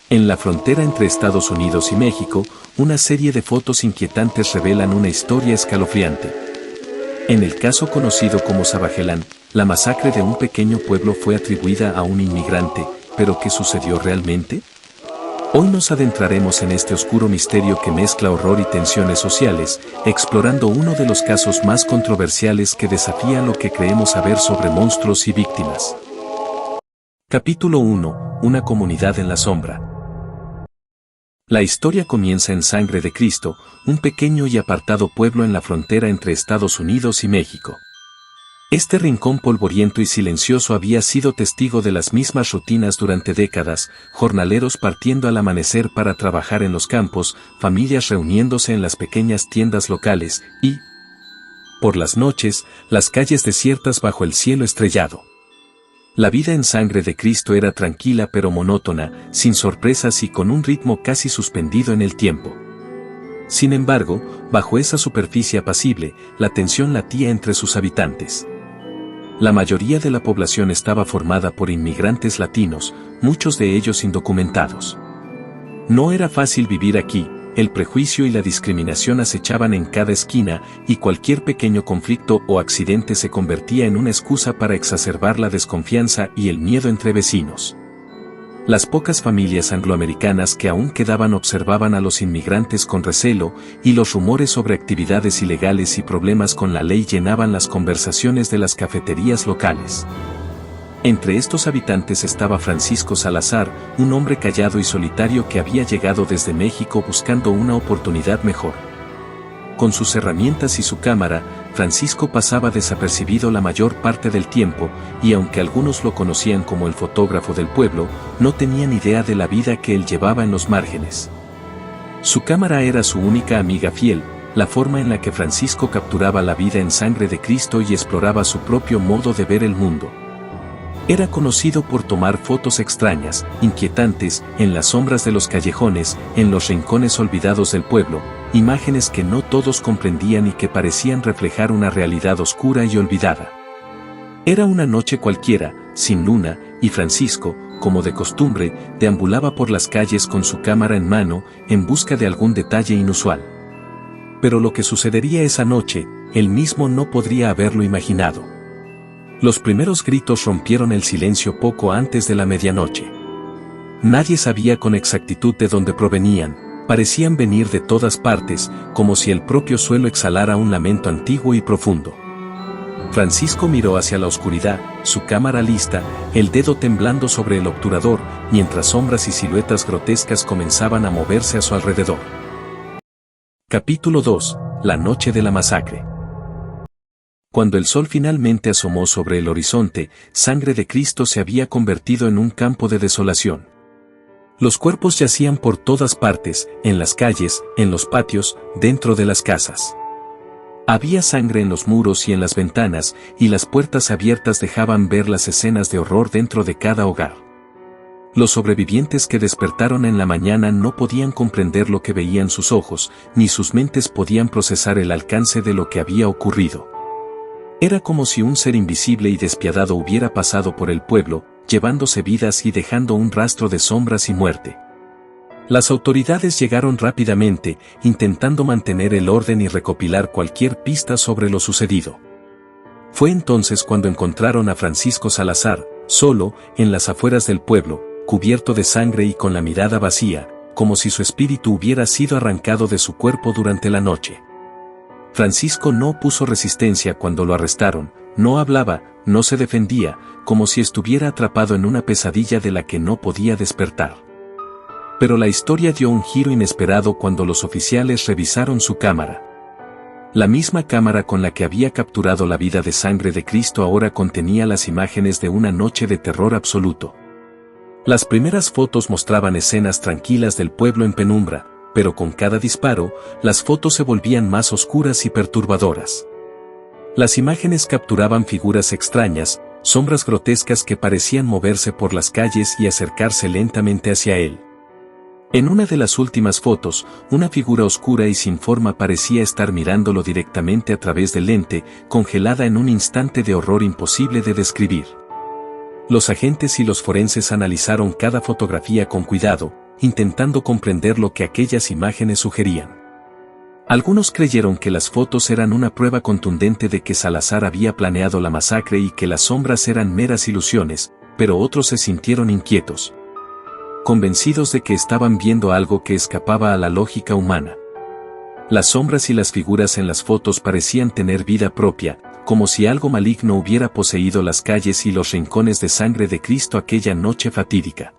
En la frontera entre Estados Unidos y México, una serie de fotos inquietantes revelan una historia escalofriante. En el caso conocido como Sabajelán, la masacre de un pequeño pueblo fue atribuida a un inmigrante, ¿pero qué sucedió realmente? Hoy nos adentraremos en este oscuro misterio que mezcla horror y tensiones sociales, explorando uno de los casos más controversiales que desafía lo que creemos saber sobre monstruos y víctimas. Capítulo 1. Una comunidad en la sombra. La historia comienza en Sangre de Cristo, un pequeño y apartado pueblo en la frontera entre Estados Unidos y México. Este rincón polvoriento y silencioso había sido testigo de las mismas rutinas durante décadas, jornaleros partiendo al amanecer para trabajar en los campos, familias reuniéndose en las pequeñas tiendas locales, y, por las noches, las calles desiertas bajo el cielo estrellado. La vida en Sangre de Cristo era tranquila pero monótona, sin sorpresas y con un ritmo casi suspendido en el tiempo. Sin embargo, bajo esa superficie apacible, la tensión latía entre sus habitantes. La mayoría de la población estaba formada por inmigrantes latinos, muchos de ellos indocumentados. No era fácil vivir aquí, el prejuicio y la discriminación acechaban en cada esquina, y cualquier pequeño conflicto o accidente se convertía en una excusa para exacerbar la desconfianza y el miedo entre vecinos. Las pocas familias angloamericanas que aún quedaban observaban a los inmigrantes con recelo, y los rumores sobre actividades ilegales y problemas con la ley llenaban las conversaciones de las cafeterías locales. Entre estos habitantes estaba Francisco Salazar, un hombre callado y solitario que había llegado desde México buscando una oportunidad mejor. Con sus herramientas y su cámara, Francisco pasaba desapercibido la mayor parte del tiempo, y aunque algunos lo conocían como el fotógrafo del pueblo, no tenían idea de la vida que él llevaba en los márgenes. Su cámara era su única amiga fiel, la forma en la que Francisco capturaba la vida en Sangre de Cristo y exploraba su propio modo de ver el mundo. Era conocido por tomar fotos extrañas, inquietantes, en las sombras de los callejones, en los rincones olvidados del pueblo, imágenes que no todos comprendían y que parecían reflejar una realidad oscura y olvidada. Era una noche cualquiera, sin luna, y Francisco, como de costumbre, deambulaba por las calles con su cámara en mano, en busca de algún detalle inusual. Pero lo que sucedería esa noche, él mismo no podría haberlo imaginado. Los primeros gritos rompieron el silencio poco antes de la medianoche. Nadie sabía con exactitud de dónde provenían, parecían venir de todas partes, como si el propio suelo exhalara un lamento antiguo y profundo. Francisco miró hacia la oscuridad, su cámara lista, el dedo temblando sobre el obturador, mientras sombras y siluetas grotescas comenzaban a moverse a su alrededor. Capítulo 2. La noche de la masacre. Cuando el sol finalmente asomó sobre el horizonte, Sangre de Cristo se había convertido en un campo de desolación. Los cuerpos yacían por todas partes, en las calles, en los patios, dentro de las casas. Había sangre en los muros y en las ventanas, y las puertas abiertas dejaban ver las escenas de horror dentro de cada hogar. Los sobrevivientes que despertaron en la mañana no podían comprender lo que veían sus ojos, ni sus mentes podían procesar el alcance de lo que había ocurrido. Era como si un ser invisible y despiadado hubiera pasado por el pueblo, llevándose vidas y dejando un rastro de sombras y muerte. Las autoridades llegaron rápidamente, intentando mantener el orden y recopilar cualquier pista sobre lo sucedido. Fue entonces cuando encontraron a Francisco Salazar, solo, en las afueras del pueblo, cubierto de sangre y con la mirada vacía, como si su espíritu hubiera sido arrancado de su cuerpo durante la noche. Francisco no opuso resistencia cuando lo arrestaron, no hablaba, no se defendía, como si estuviera atrapado en una pesadilla de la que no podía despertar. Pero la historia dio un giro inesperado cuando los oficiales revisaron su cámara. La misma cámara con la que había capturado la vida de Sangre de Cristo ahora contenía las imágenes de una noche de terror absoluto. Las primeras fotos mostraban escenas tranquilas del pueblo en penumbra, pero con cada disparo, las fotos se volvían más oscuras y perturbadoras. Las imágenes capturaban figuras extrañas, sombras grotescas que parecían moverse por las calles y acercarse lentamente hacia él. En una de las últimas fotos, una figura oscura y sin forma parecía estar mirándolo directamente a través del lente, congelada en un instante de horror imposible de describir. Los agentes y los forenses analizaron cada fotografía con cuidado, intentando comprender lo que aquellas imágenes sugerían. Algunos creyeron que las fotos eran una prueba contundente de que Salazar había planeado la masacre y que las sombras eran meras ilusiones, pero otros se sintieron inquietos, convencidos de que estaban viendo algo que escapaba a la lógica humana. Las sombras y las figuras en las fotos parecían tener vida propia, como si algo maligno hubiera poseído las calles y los rincones de sangre de Cristo aquella noche fatídica.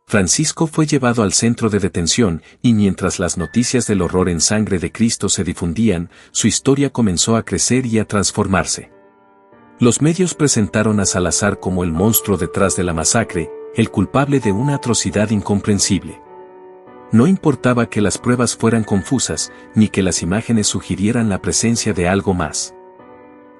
Francisco fue llevado al centro de detención, y mientras las noticias del horror en sangre de Cristo se difundían, su historia comenzó a crecer y a transformarse. Los medios presentaron a Salazar como el monstruo detrás de la masacre, el culpable de una atrocidad incomprensible. No importaba que las pruebas fueran confusas, ni que las imágenes sugirieran la presencia de algo más.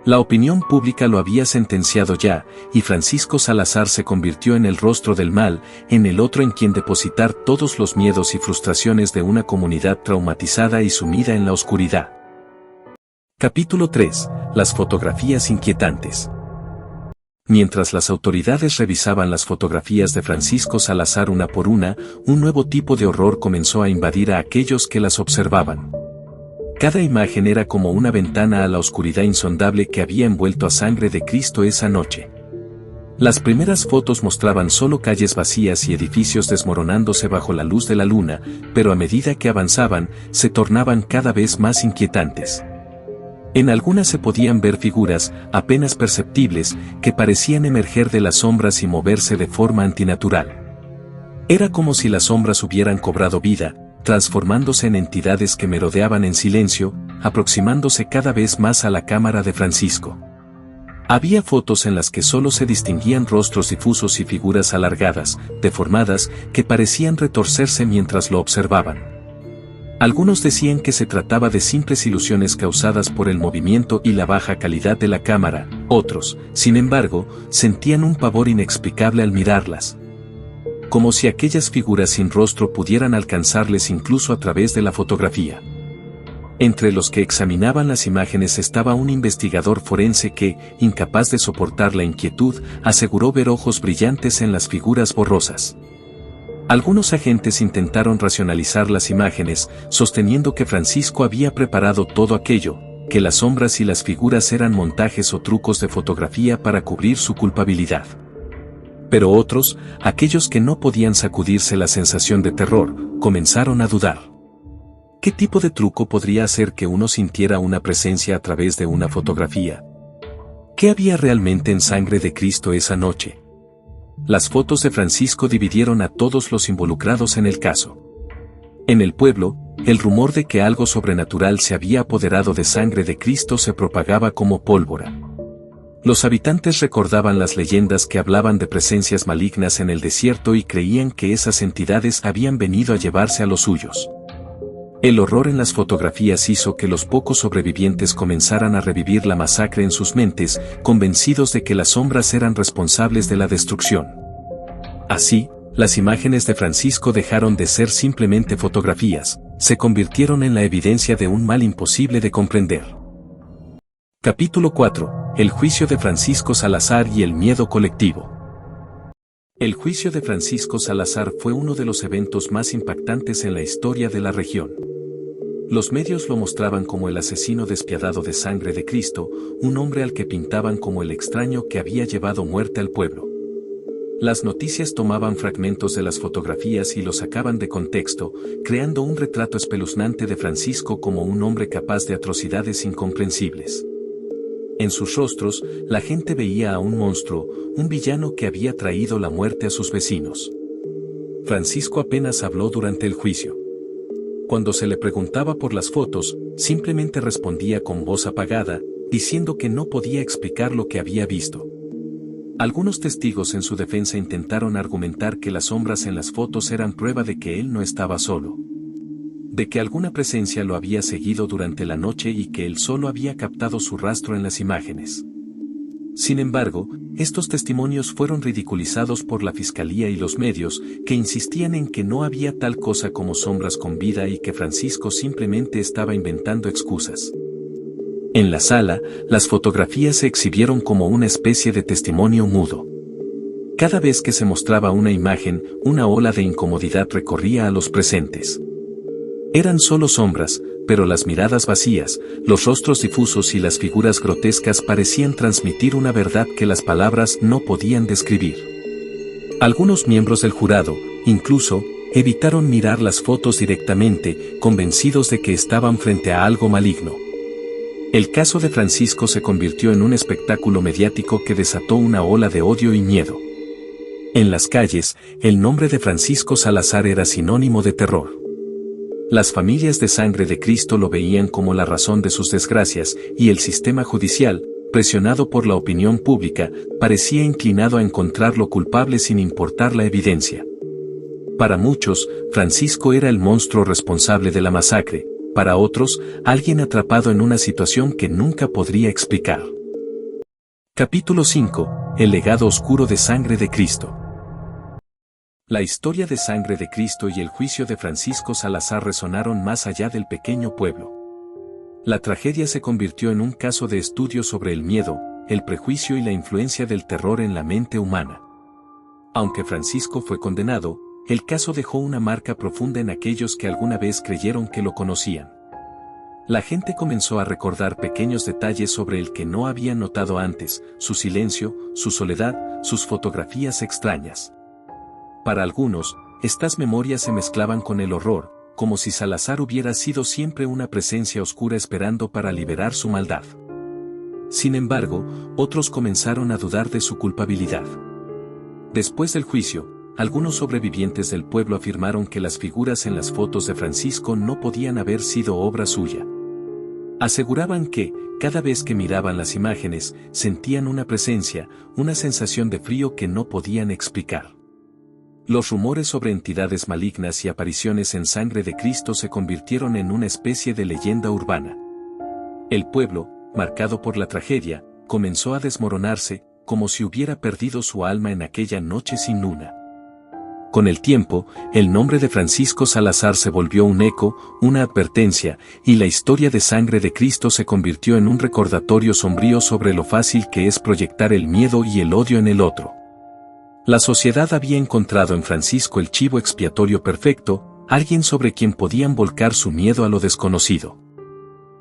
La opinión pública lo había sentenciado ya, y Francisco Salazar se convirtió en el rostro del mal, en el otro en quien depositar todos los miedos y frustraciones de una comunidad traumatizada y sumida en la oscuridad. Capítulo 3. Las fotografías inquietantes. Mientras las autoridades revisaban las fotografías de Francisco Salazar una por una, un nuevo tipo de horror comenzó a invadir a aquellos que las observaban. Cada imagen era como una ventana a la oscuridad insondable que había envuelto a sangre de Cristo esa noche. Las primeras fotos mostraban solo calles vacías y edificios desmoronándose bajo la luz de la luna, pero a medida que avanzaban, se tornaban cada vez más inquietantes. En algunas se podían ver figuras, apenas perceptibles, que parecían emerger de las sombras y moverse de forma antinatural. Era como si las sombras hubieran cobrado vida, transformándose en entidades que merodeaban en silencio, aproximándose cada vez más a la cámara de Francisco. Había fotos en las que solo se distinguían rostros difusos y figuras alargadas, deformadas, que parecían retorcerse mientras lo observaban. Algunos decían que se trataba de simples ilusiones causadas por el movimiento y la baja calidad de la cámara, otros, sin embargo, sentían un pavor inexplicable al mirarlas. Como si aquellas figuras sin rostro pudieran alcanzarles incluso a través de la fotografía. Entre los que examinaban las imágenes estaba un investigador forense que, incapaz de soportar la inquietud, aseguró ver ojos brillantes en las figuras borrosas. Algunos agentes intentaron racionalizar las imágenes, sosteniendo que Francisco había preparado todo aquello, que las sombras y las figuras eran montajes o trucos de fotografía para cubrir su culpabilidad. Pero otros, aquellos que no podían sacudirse la sensación de terror, comenzaron a dudar. ¿Qué tipo de truco podría hacer que uno sintiera una presencia a través de una fotografía? ¿Qué había realmente en sangre de Cristo esa noche? Las fotos de Francisco dividieron a todos los involucrados en el caso. En el pueblo, el rumor de que algo sobrenatural se había apoderado de sangre de Cristo se propagaba como pólvora. Los habitantes recordaban las leyendas que hablaban de presencias malignas en el desierto y creían que esas entidades habían venido a llevarse a los suyos. El horror en las fotografías hizo que los pocos sobrevivientes comenzaran a revivir la masacre en sus mentes, convencidos de que las sombras eran responsables de la destrucción. Así, las imágenes de Francisco dejaron de ser simplemente fotografías, se convirtieron en la evidencia de un mal imposible de comprender. Capítulo 4. El juicio de Francisco Salazar y el miedo colectivo. El juicio de Francisco Salazar fue uno de los eventos más impactantes en la historia de la región. Los medios lo mostraban como el asesino despiadado de sangre de Cristo, un hombre al que pintaban como el extraño que había llevado muerte al pueblo. Las noticias tomaban fragmentos de las fotografías y los sacaban de contexto, creando un retrato espeluznante de Francisco como un hombre capaz de atrocidades incomprensibles. En sus rostros, la gente veía a un monstruo, un villano que había traído la muerte a sus vecinos. Francisco apenas habló durante el juicio. Cuando se le preguntaba por las fotos, simplemente respondía con voz apagada, diciendo que no podía explicar lo que había visto. Algunos testigos en su defensa intentaron argumentar que las sombras en las fotos eran prueba de que él no estaba solo. De que alguna presencia lo había seguido durante la noche y que él solo había captado su rastro en las imágenes. Sin embargo, estos testimonios fueron ridiculizados por la fiscalía y los medios, que insistían en que no había tal cosa como sombras con vida y que Francisco simplemente estaba inventando excusas. En la sala, las fotografías se exhibieron como una especie de testimonio mudo. Cada vez que se mostraba una imagen, una ola de incomodidad recorría a los presentes. Eran solo sombras, pero las miradas vacías, los rostros difusos y las figuras grotescas parecían transmitir una verdad que las palabras no podían describir. Algunos miembros del jurado, incluso, evitaron mirar las fotos directamente, convencidos de que estaban frente a algo maligno. El caso de Francisco se convirtió en un espectáculo mediático que desató una ola de odio y miedo. En las calles, el nombre de Francisco Salazar era sinónimo de terror. Las familias de Sangre de Cristo lo veían como la razón de sus desgracias, y el sistema judicial, presionado por la opinión pública, parecía inclinado a encontrarlo culpable sin importar la evidencia. Para muchos, Francisco era el monstruo responsable de la masacre, para otros, alguien atrapado en una situación que nunca podría explicar. Capítulo 5. El legado oscuro de Sangre de Cristo. La historia de Sangre de Cristo y el juicio de Francisco Salazar resonaron más allá del pequeño pueblo. La tragedia se convirtió en un caso de estudio sobre el miedo, el prejuicio y la influencia del terror en la mente humana. Aunque Francisco fue condenado, el caso dejó una marca profunda en aquellos que alguna vez creyeron que lo conocían. La gente comenzó a recordar pequeños detalles sobre el que no habían notado antes, su silencio, su soledad, sus fotografías extrañas. Para algunos, estas memorias se mezclaban con el horror, como si Salazar hubiera sido siempre una presencia oscura esperando para liberar su maldad. Sin embargo, otros comenzaron a dudar de su culpabilidad. Después del juicio, algunos sobrevivientes del pueblo afirmaron que las figuras en las fotos de Francisco no podían haber sido obra suya. Aseguraban que, cada vez que miraban las imágenes, sentían una presencia, una sensación de frío que no podían explicar. Los rumores sobre entidades malignas y apariciones en Sangre de Cristo se convirtieron en una especie de leyenda urbana. El pueblo, marcado por la tragedia, comenzó a desmoronarse, como si hubiera perdido su alma en aquella noche sin luna. Con el tiempo, el nombre de Francisco Salazar se volvió un eco, una advertencia, y la historia de Sangre de Cristo se convirtió en un recordatorio sombrío sobre lo fácil que es proyectar el miedo y el odio en el otro. La sociedad había encontrado en Francisco el chivo expiatorio perfecto, alguien sobre quien podían volcar su miedo a lo desconocido.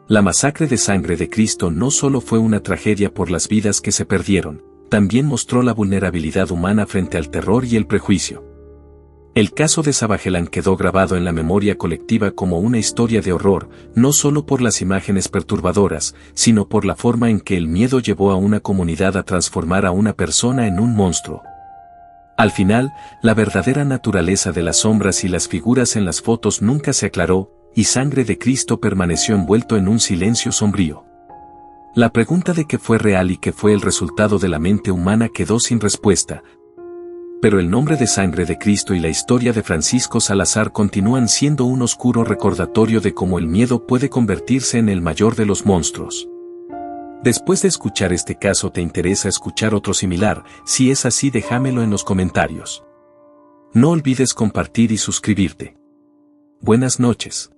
La masacre de Sangre de Cristo no solo fue una tragedia por las vidas que se perdieron, también mostró la vulnerabilidad humana frente al terror y el prejuicio. El caso de Sabajelán quedó grabado en la memoria colectiva como una historia de horror, no solo por las imágenes perturbadoras, sino por la forma en que el miedo llevó a una comunidad a transformar a una persona en un monstruo. Al final, la verdadera naturaleza de las sombras y las figuras en las fotos nunca se aclaró, y Sangre de Cristo permaneció envuelto en un silencio sombrío. La pregunta de qué fue real y qué fue el resultado de la mente humana quedó sin respuesta. Pero el nombre de Sangre de Cristo y la historia de Francisco Salazar continúan siendo un oscuro recordatorio de cómo el miedo puede convertirse en el mayor de los monstruos. Después de escuchar este caso, ¿te interesa escuchar otro similar? Si es así, déjamelo en los comentarios. No olvides compartir y suscribirte. Buenas noches.